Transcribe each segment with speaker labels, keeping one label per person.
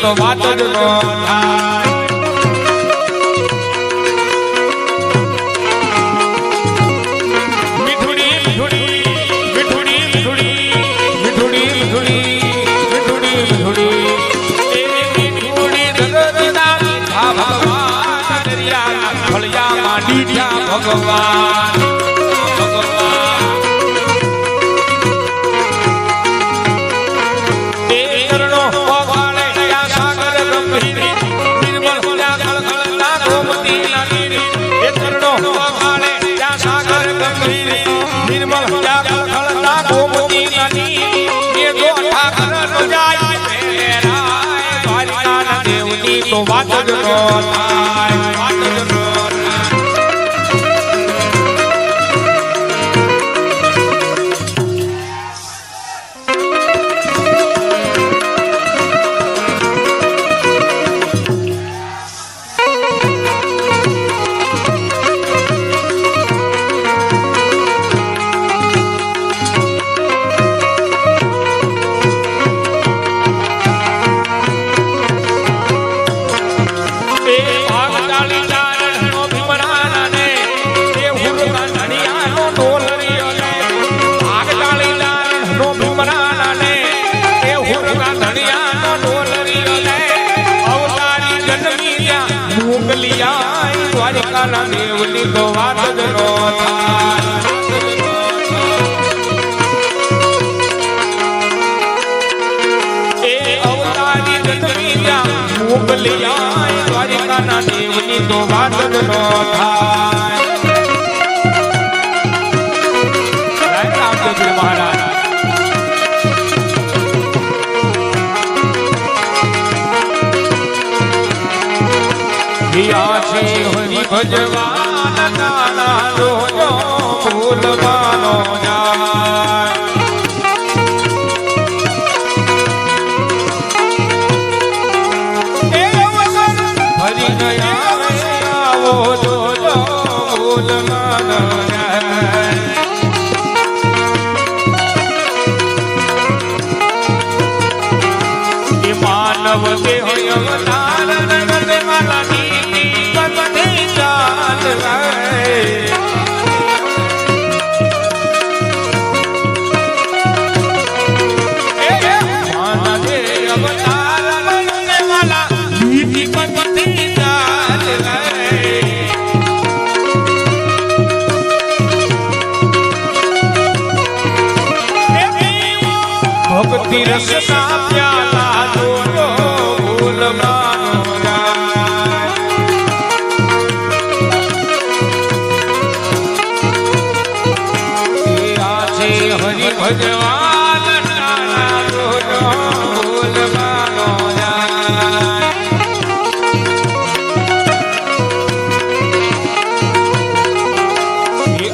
Speaker 1: તો વાત જ ન થાય ભગવાન એ ચરણો પવાળે ત્યાં સાગર ગંભીર નિર્મળ ત્યાં ખળખળતા ગોમતી નદી એ ચરણો પવાળે ત્યાં સાગર ગંભીર નિર્મળ ત્યાં ખળખળતા ગોમતી નદી એ જો ઠાકર ન જાય મેરાય દ્વારિકાના દેવની તો વાત જ ન થાય વાત જ ન દ્વારિકાના દેવની તો વાત જ ન થાય એ અવતારી જન્મી ત્યાં મોકલિયા દ્વારિકાના દેવની તો વાત જ ન થાય રામદેવજી મહારાજ હરિ ભજવાન નાના જોજો ભૂલવાનો જાય એ અવસર ફરી ગયા આવો જોજો ભૂલવાનો જાય એ માનવ દેહ અવતાર નગર માલાની ભક્તિ રસના પ્યાલા જોજો ભૂલવાનો જાય આ છે હરિ ભજવાન નાના જોજો ભૂલવાનો જાય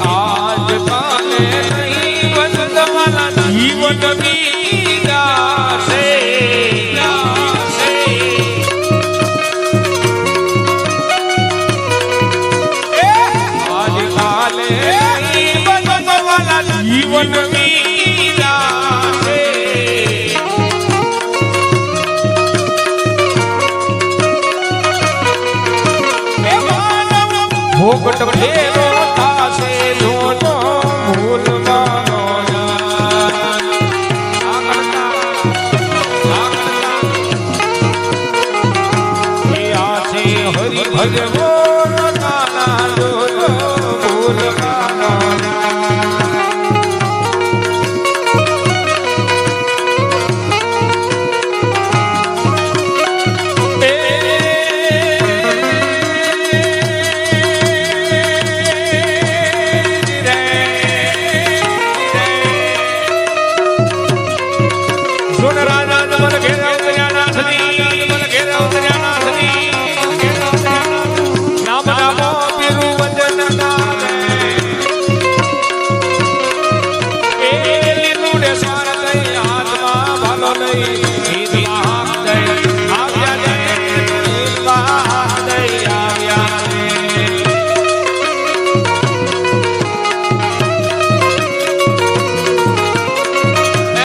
Speaker 1: આજ કાલે નહીં બંધવાના જીવન જીવન ભોગટ ફેરો થાશે જોજો ભૂલવાનો જાય હરિ ભજવાન